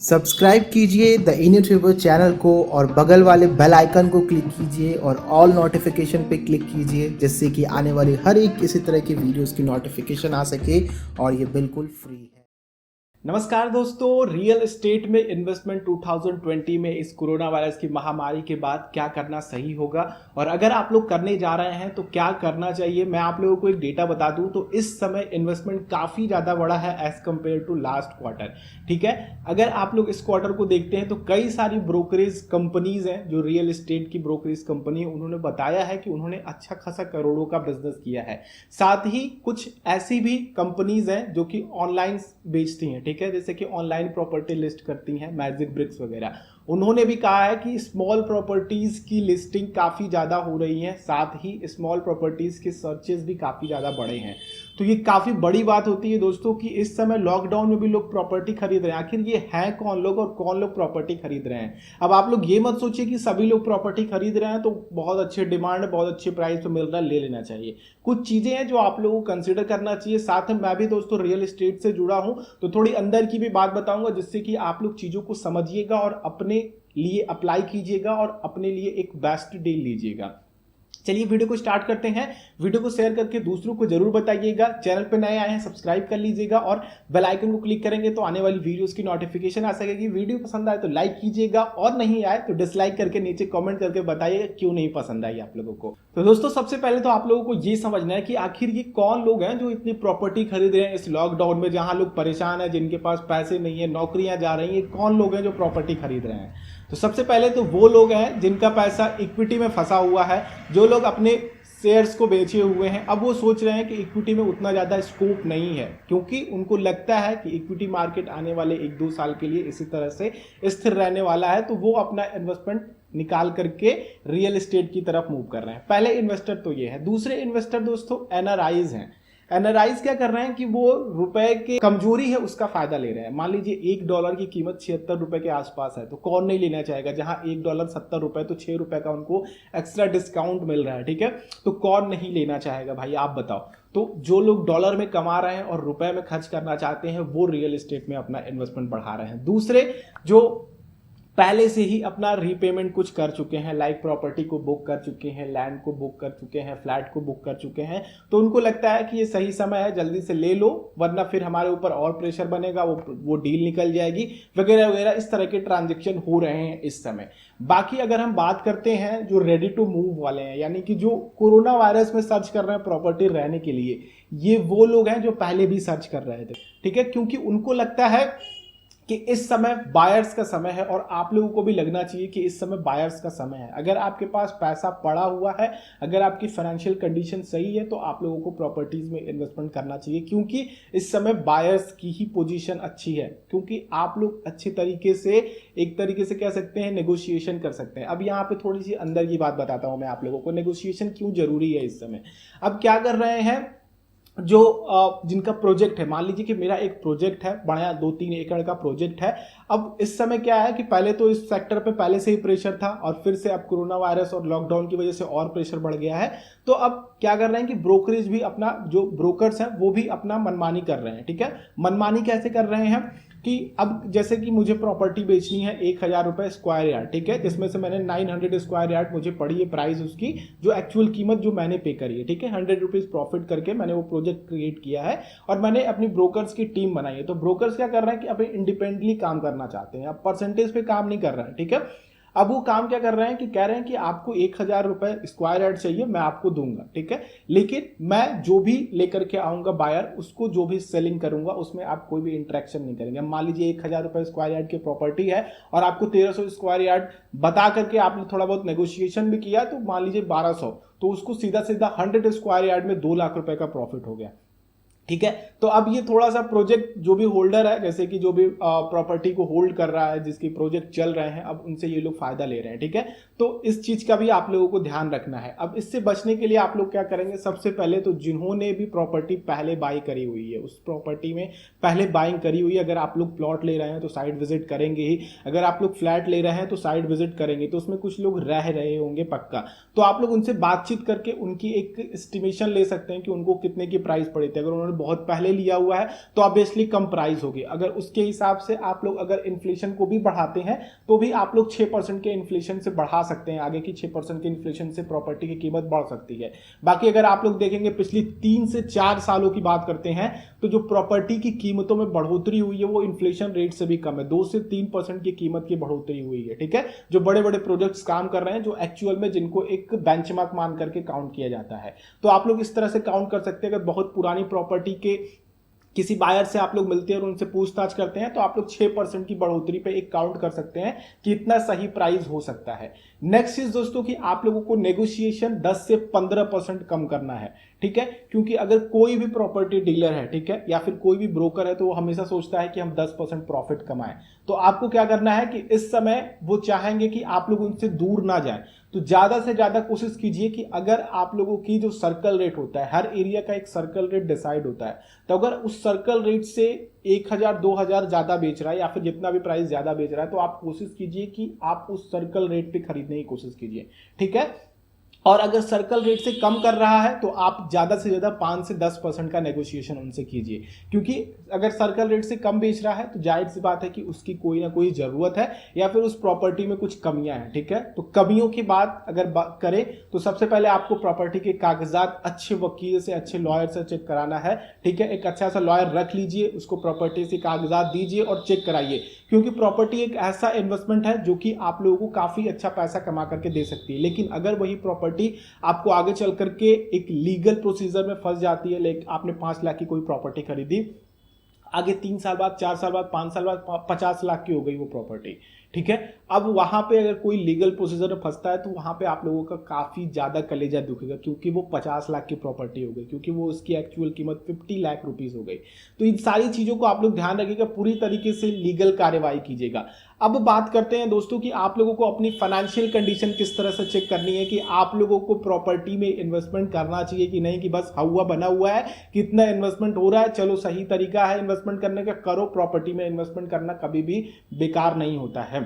Subscribe कीजिए the Indian tuber channel को और बगल वाले बेल आइकन को क्लिक कीजिए और ऑल नोटिफिकेशन पे क्लिक कीजिए, जिससे कि आने वाली हर एक इसी तरह की वीडियोस की नोटिफिकेशन आ सके और ये बिल्कुल फ्री है। नमस्कार दोस्तों, रियल एस्टेट में इन्वेस्टमेंट 2020 में इस कोरोना वायरस की महामारी के बाद क्या करना सही होगा और अगर आप लोग करने जा रहे हैं तो क्या करना चाहिए। मैं आप लोगों को एक डेटा बता दूं तो इस समय इन्वेस्टमेंट काफ़ी ज़्यादा बढ़ा है as compare to last quarter. ठीक है, अगर आप लोग इस क्वार्टर को देखते हैं तो कई सारी ब्रोकरेज कंपनीज हैं जो रियल एस्टेट की ब्रोकरेज कंपनी है, उन्होंने बताया है कि उन्होंने अच्छा खासा करोड़ों का बिजनेस किया है। साथ ही कुछ ऐसी भी कंपनीज हैं जो कि ऑनलाइन बेचती हैं, ठीक है, जैसे कि ऑनलाइन प्रॉपर्टी लिस्ट करती हैं, मैजिक ब्रिक्स वगैरह। उन्होंने भी कहा है कि स्मॉल प्रॉपर्टीज की लिस्टिंग काफ़ी ज़्यादा हो रही है, साथ ही स्मॉल प्रॉपर्टीज के सर्चेस भी काफ़ी ज़्यादा बढ़े हैं। तो ये काफ़ी बड़ी बात होती है दोस्तों कि इस समय लॉकडाउन में भी लोग प्रॉपर्टी खरीद रहे हैं। आखिर ये हैं कौन लोग और कौन लोग प्रॉपर्टी खरीद रहे हैं। अब आप लोग ये मत सोचिए कि सभी लोग प्रॉपर्टी खरीद रहे हैं तो बहुत अच्छे डिमांड, बहुत अच्छे प्राइस पे मिल रहा है, ले लेना चाहिए। कुछ चीज़ें हैं जो आप लोगों को कंसिडर करना चाहिए। साथ में मैं भी दोस्तों रियल एस्टेट से जुड़ा हूं तो थोड़ी अंदर की भी बात बताऊंगा, जिससे कि आप लोग चीज़ों को समझिएगा और अपने लिए अप्लाई कीजिएगा और अपने लिए एक बेस्ट डील लीजिएगा। चलिए वीडियो को स्टार्ट करते हैं। वीडियो को शेयर करके दूसरों को जरूर बताइएगा। चैनल पे नए आए हैं सब्सक्राइब कर लीजिएगा और बेल आइकन को क्लिक करेंगे तो आने वाली वीडियोस की नोटिफिकेशन आ सकेगी। वीडियो पसंद आए तो लाइक कीजिएगा और नहीं आए तो डिसलाइक करके नीचे कमेंट करके बताइएगा क्यों नहीं पसंद आई आप लोगों को। तो दोस्तों सबसे पहले तो आप लोगों को ये समझना है कि आखिर ये कौन लोग हैं जो इतनी प्रॉपर्टी खरीद रहे हैं इस लॉकडाउन में, जहां लोग परेशान है, जिनके पास पैसे नहीं है, नौकरियां जा रही हैं। कौन लोग हैं जो प्रॉपर्टी खरीद रहे हैं? तो सबसे पहले तो वो लोग हैं जिनका पैसा इक्विटी में फंसा हुआ है, जो लोग अपने शेयर्स को बेचे हुए हैं। अब वो सोच रहे हैं कि इक्विटी में उतना ज़्यादा स्कोप नहीं है, क्योंकि उनको लगता है कि इक्विटी मार्केट आने वाले 1-2 साल के लिए इसी तरह से स्थिर रहने वाला है, तो वो अपना इन्वेस्टमेंट निकाल करके रियल एस्टेट की तरफ मूव कर रहे हैं। पहले इन्वेस्टर तो ये है। दूसरे इन्वेस्टर दोस्तों एनआरआईज हैं। एनआरआईज क्या कर रहे हैं कि वो रुपए की कमजोरी है उसका फायदा ले रहे हैं। मान लीजिए $1 की कीमत 76 रुपए के आसपास है, तो कौन नहीं लेना चाहेगा? जहां $1 70 रुपए, तो 6 रुपए का उनको एक्स्ट्रा डिस्काउंट मिल रहा है। ठीक है, तो कौन नहीं लेना चाहेगा भाई, आप बताओ। तो जो लोग डॉलर में कमा रहे हैं और रुपए में खर्च करना चाहते हैं वो रियल एस्टेट में अपना इन्वेस्टमेंट बढ़ा रहे हैं। दूसरे जो पहले से ही अपना रीपेमेंट कुछ कर चुके हैं, लाइक प्रॉपर्टी को बुक कर चुके हैं, लैंड को बुक कर चुके हैं, फ्लैट को बुक कर चुके हैं, तो उनको लगता है कि ये सही समय है, जल्दी से ले लो वरना फिर हमारे ऊपर और प्रेशर बनेगा, वो डील निकल जाएगी वगैरह वगैरह। इस तरह के ट्रांजेक्शन हो रहे हैं इस समय। बाकी अगर हम बात करते हैं जो रेडी टू मूव वाले हैं, यानी कि जो कोरोना वायरस में सर्च कर रहे हैं प्रॉपर्टी रहने के लिए, ये वो लोग हैं जो पहले भी सर्च कर रहे थे। ठीक है, क्योंकि उनको लगता है कि इस समय बायर्स का समय है और आप लोगों को भी लगना चाहिए कि इस समय बायर्स का समय है। अगर आपके पास पैसा पड़ा हुआ है, अगर आपकी फाइनेंशियल कंडीशन सही है, तो आप लोगों को प्रॉपर्टीज में इन्वेस्टमेंट करना चाहिए, क्योंकि इस समय बायर्स की ही पोजीशन अच्छी है, क्योंकि आप लोग अच्छे तरीके से, एक तरीके से कह सकते हैं, नेगोशिएशन कर सकते हैं। अब यहाँ पे थोड़ी सी अंदर की बात बताता हूँ मैं आप लोगों को, नेगोशिएशन क्यों जरूरी है इस समय। अब क्या कर रहे हैं जो जिनका प्रोजेक्ट है, मान लीजिए कि मेरा एक प्रोजेक्ट है, बड़ा 2-3 एकड़ का प्रोजेक्ट है। अब इस समय क्या है कि पहले तो इस सेक्टर पे पहले से ही प्रेशर था और फिर से अब कोरोना वायरस और लॉकडाउन की वजह से और प्रेशर बढ़ गया है। तो अब क्या कर रहे हैं कि ब्रोकरेज भी अपना, जो ब्रोकर्स हैं वो भी अपना मनमानी कर रहे हैं। ठीक है, मनमानी कैसे कर रहे हैं कि अब जैसे कि मुझे प्रॉपर्टी बेचनी है 1000 रुपए स्क्वायर यार्ड, ठीक है, जिसमें से मैंने 900 स्क्वायर यार्ड मुझे पड़ी है प्राइस उसकी, जो एक्चुअल कीमत जो मैंने पे करी है। ठीक है, 100 रुपीज प्रॉफिट करके मैंने वो प्रोजेक्ट क्रिएट किया है और मैंने अपनी ब्रोकर्स की टीम बनाई है। तो ब्रोकर्स क्या कर रहे हैं कि अब इंडिपेंडेंटली काम करना चाहते हैं, अब परसेंटेज पे काम नहीं कर रहे हैं। ठीक है, अब वो काम क्या कर रहे हैं कि कह रहे हैं कि आपको 1000 रुपए स्क्वायर यार्ड चाहिए, मैं आपको दूंगा। ठीक है, लेकिन मैं जो भी लेकर के आऊंगा बायर, उसको जो भी सेलिंग करूंगा उसमें आप कोई भी इंटरेक्शन नहीं करेंगे। मान लीजिए 1000 रुपए स्क्वायर यार्ड की प्रॉपर्टी है और आपको 1300 स्क्वायर यार्ड बता करके आपने थोड़ा बहुत नेगोशिएशन भी किया, तो मान लीजिए 1200, तो उसको सीधा सीधा 100 स्क्वायर यार्ड में 2 लाख रुपए का प्रॉफिट हो गया। ठीक है, तो अब ये थोड़ा सा प्रोजेक्ट जो भी होल्डर है, जैसे कि जो भी प्रॉपर्टी को होल्ड कर रहा है, जिसकी प्रोजेक्ट चल रहे हैं, अब उनसे ये लोग फायदा ले रहे हैं। ठीक है, तो इस चीज का भी आप लोगों को ध्यान रखना है। अब इससे बचने के लिए आप लोग क्या करेंगे, सबसे पहले तो जिन्होंने भी प्रॉपर्टी पहले बाई करी हुई है, उस प्रॉपर्टी में पहले बाइंग करी हुई है, अगर आप लोग प्लॉट ले रहे हैं तो साइट विजिट करेंगे ही, अगर आप लोग फ्लैट ले रहे हैं तो साइट विजिट करेंगे, तो उसमें कुछ लोग रह रहे होंगे पक्का, तो आप लोग उनसे बातचीत करके उनकी एक एस्टिमेशन ले सकते हैं कि उनको कितने की प्राइस पड़ी थी। अगर उन्होंने बहुत पहले लिया हुआ है तो ऑब्वियसली कम प्राइस होगी। अगर उसके हिसाब से आप लोग अगर इन्फ्लेशन को भी बढ़ाते हैं तो भी आप लोग 6% के इन्फ्लेशन से बढ़ा सकते हैं, आगे की 6% के इन्फ्लेशन से प्रॉपर्टी की कीमत बढ़ सकती है। बाकी अगर आप लोग देखेंगे पिछली 3 से 4 सालों की बात करते हैं तो जो प्रॉपर्टी की कीमतों में बढ़ोतरी हुई है वो इन्फ्लेशन रेट से भी कम है, 2 से 3% की कीमत की बढ़ोतरी हुई है। ठीक है, जो बड़े बड़े प्रोजेक्ट्स काम कर रहे हैं, जो एक्चुअल में जिनको एक बेंचमार्क मान करके काउंट किया जाता है, तो आप लोग इस तरह से काउंट कर सकते हैं। अगर बहुत पुरानी प्रॉपर्टी के किसी बायर से आप लोग मिलते हैं और उनसे पूछताछ करते हैं तो आप लोग 6% की बढ़ोतरी पे एक काउंट कर सकते हैं कि इतना सही प्राइस हो सकता है। नेक्स्ट चीज दोस्तों कि आप लोगों को नेगोशिएशन 10 से 15% कम करना है। ठीक है, क्योंकि अगर कोई भी प्रॉपर्टी डीलर है, ठीक है, या फिर कोई भी ब्रोकर है तो वो हमेशा सोचता है कि हम 10% प्रॉफिट कमाएं। तो आपको क्या करना है कि इस समय वो चाहेंगे कि आप लोग उनसे दूर ना जाएं, तो ज्यादा से ज्यादा कोशिश कीजिए कि अगर आप लोगों की जो सर्कल रेट होता है, हर एरिया का एक सर्कल रेट डिसाइड होता है, तो अगर उस सर्कल रेट से 1000 2000 ज्यादा बेच रहा है या फिर जितना भी प्राइस ज्यादा बेच रहा है तो आप कोशिश कीजिए कि आप उस सर्कल रेट पे खरीदने की कोशिश कीजिए। ठीक है, और अगर सर्कल रेट से कम कर रहा है तो आप ज्यादा से ज्यादा 5 से 10% का नेगोशिएशन उनसे कीजिए, क्योंकि अगर सर्कल रेट से कम बेच रहा है तो जाहिर सी बात है कि उसकी कोई ना कोई जरूरत है या फिर उस प्रॉपर्टी में कुछ कमियां हैं। ठीक है, तो कमियों की बात अगर करें तो सबसे पहले आपको प्रॉपर्टी के कागजात अच्छे वकील से, अच्छे लॉयर से चेक कराना है। ठीक है, एक अच्छा सा लॉयर रख लीजिए, उसको प्रॉपर्टी से कागजात दीजिए और चेक कराइए, क्योंकि प्रॉपर्टी एक ऐसा इन्वेस्टमेंट है जो कि आप लोगों को काफी अच्छा पैसा कमा करके दे सकती है। लेकिन अगर वही प्रॉपर्टी आपको आगे चल करके एक लीगल प्रोसीजर में फंस जाती है, लाइक आपने 5 लाख की कोई प्रॉपर्टी खरीदी, आगे 3 साल बाद, 4 साल बाद, 5 साल बाद 50 लाख की हो गई वो प्रॉपर्टी। ठीक है, अब वहां पे अगर कोई लीगल प्रोसीजर में फंसता है तो वहां पे आप लोगों का काफी ज्यादा कलेजा दुखेगा, क्योंकि वो 50 लाख की प्रॉपर्टी हो गई, क्योंकि वो उसकी एक्चुअल कीमत 50 लाख रुपीस हो गई। तो इन सारी चीजों को आप लोग ध्यान रखिएगा, पूरी तरीके से लीगल कार्यवाही कीजिएगा। अब बात करते हैं दोस्तों कि आप लोगों को अपनी फाइनेंशियल कंडीशन किस तरह से चेक करनी है, कि आप लोगों को प्रॉपर्टी में इन्वेस्टमेंट करना चाहिए कि नहीं, कि बस हवा बना हुआ है, कितना इन्वेस्टमेंट हो रहा है, चलो सही तरीका है इन्वेस्टमेंट करने का, करो। प्रॉपर्टी में इन्वेस्टमेंट करना कभी भी बेकार नहीं होता है।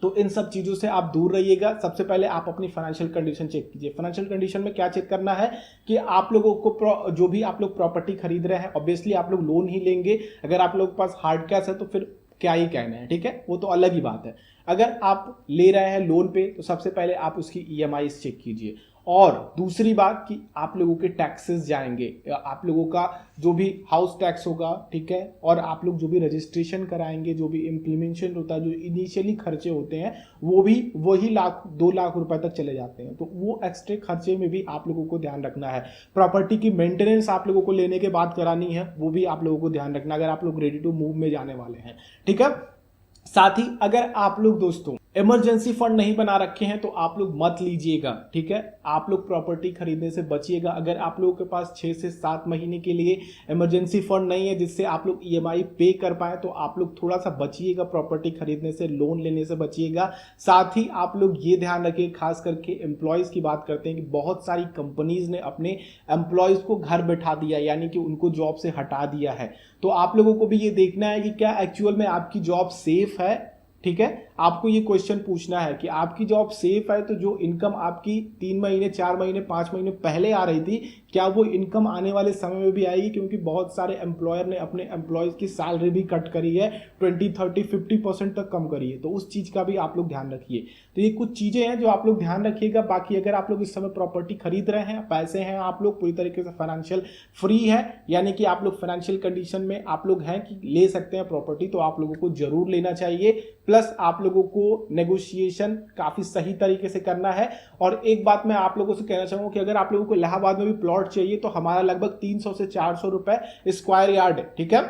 तो इन सब चीजों से आप दूर रहिएगा। सबसे पहले आप अपनी फाइनेंशियल कंडीशन चेक कीजिए। फाइनेंशियल कंडीशन में क्या चेक करना है कि आप लोगों को जो भी आप लोग प्रॉपर्टी खरीद रहे हैं, ऑब्वियसली आप लोग लोन ही लेंगे। अगर आप लोग के पास हार्ड कैश है तो फिर क्या ही कहना है, ठीक है, वो तो अलग ही बात है। अगर आप ले रहे हैं लोन पे तो सबसे पहले आप उसकी EMI चेक कीजिए। और दूसरी बात कि आप लोगों के टैक्सेस जाएंगे, आप लोगों का जो भी हाउस टैक्स होगा, ठीक है, और आप लोग जो भी रजिस्ट्रेशन कराएंगे, जो भी इम्प्लीमेंटेशन होता है, जो इनिशियली खर्चे होते हैं, वो भी वही 2 लाख रुपए तक चले जाते हैं। तो वो एक्स्ट्रा खर्चे में भी आप लोगों को ध्यान रखना है। प्रॉपर्टी की मेंटेनेंस आप लोगों को लेने के बाद करानी है, वो भी आप लोगों को ध्यान रखना, अगर आप लोग रेडी टू मूव में जाने वाले हैं। ठीक है, साथ ही अगर आप लोग दोस्तों इमरजेंसी फंड नहीं बना रखे हैं तो आप लोग मत लीजिएगा। ठीक है, आप लोग प्रॉपर्टी खरीदने से बचिएगा। अगर आप लोगों के पास 6 से 7 महीने के लिए इमरजेंसी फंड नहीं है जिससे आप लोग EMI पे कर पाए, तो आप लोग थोड़ा सा बचिएगा प्रॉपर्टी खरीदने से, लोन लेने से बचिएगा। साथ ही आप लोग ये ध्यान रखिए, खास करके एम्प्लॉयज की बात करते हैं, कि बहुत सारी कंपनीज ने अपने एम्प्लॉयज को घर बैठा दिया, यानी कि उनको जॉब से हटा दिया है। तो आप लोगों को भी ये देखना है कि क्या एक्चुअल में आपकी जॉब सेफ है। ठीक है, आपको ये क्वेश्चन पूछना है कि आपकी जॉब सेफ है, तो जो इनकम आपकी 3 महीने 4 महीने 5 महीने पहले आ रही थी, क्या वो इनकम आने वाले समय में भी आएगी? क्योंकि बहुत सारे एम्प्लॉयर ने अपने एम्प्लॉयज की सैलरी भी कट करी है, 20 30 50% तक कम करी है। तो उस चीज का भी आप लोग ध्यान रखिए। तो ये कुछ चीजें हैं जो आप लोग ध्यान रखिएगा। बाकी अगर आप लोग इस समय प्रॉपर्टी खरीद रहे हैं, पैसे हैं, आप लोग पूरी तरीके से फाइनेंशियल फ्री है, यानी कि आप लोग फाइनेंशियल कंडीशन में आप लोग हैं कि ले सकते हैं प्रॉपर्टी, तो आप लोगों को जरूर लेना चाहिए। प्लस आप लोगों को नेगोशिएशन काफी सही तरीके से करना है। और एक बात मैं आप लोगों से कहना चाहूंगा कि अगर आप लोगों को इलाहाबाद में भी प्लॉट चाहिए तो हमारा लगभग 300 से 400 रुपए स्क्वायर यार्ड है। ठीक है,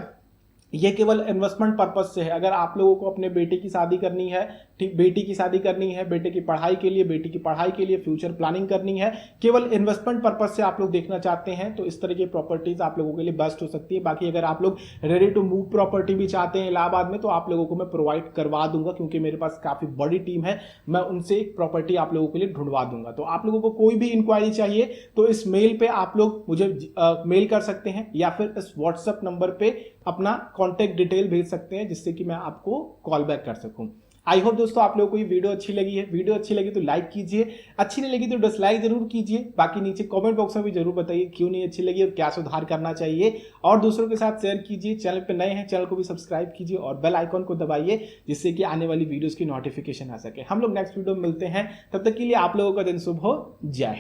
ये केवल इन्वेस्टमेंट पर्पज से है। अगर आप लोगों को अपने बेटे की शादी करनी है, ठीक, बेटी की शादी करनी है, बेटे की पढ़ाई के लिए, बेटी की पढ़ाई के लिए फ्यूचर प्लानिंग करनी है, केवल इन्वेस्टमेंट पर्पज से आप लोग देखना चाहते हैं, तो इस तरह की प्रॉपर्टीज आप लोगों के लिए बेस्ट हो सकती है। बाकी अगर आप लोग रेडी टू मूव प्रॉपर्टी भी चाहते हैं इलाहाबाद में, तो आप लोगों को मैं प्रोवाइड करवा दूंगा, क्योंकि मेरे पास काफी बड़ी टीम है, मैं उनसे एक प्रॉपर्टी आप लोगों के लिए ढूंढवा दूंगा। तो आप लोगों को कोई भी इंक्वायरी चाहिए तो इस मेल पे आप लोग मुझे मेल कर सकते हैं, या फिर इस व्हाट्सएप नंबर पे अपना कॉन्टेक्ट डिटेल भेज सकते हैं, जिससे कि मैं आपको कॉल बैक कर सकूं। आई होप दोस्तों आप लोगों को ये वीडियो अच्छी लगी है। वीडियो अच्छी लगी तो लाइक कीजिए, अच्छी नहीं लगी तो डिसलाइक जरूर कीजिए। बाकी नीचे कमेंट बॉक्स में भी जरूर बताइए क्यों नहीं अच्छी लगी और क्या सुधार करना चाहिए, और दूसरों के साथ शेयर कीजिए। चैनल पे नए हैं चैनल को भी सब्सक्राइब कीजिए और बेल आइकॉन को दबाइए जिससे कि आने वाली वीडियोस की नोटिफिकेशन आ सके। हम लोग नेक्स्ट वीडियो में मिलते हैं, तब तक के लिए आप लोगों का दिन शुभ हो। जय हिंद।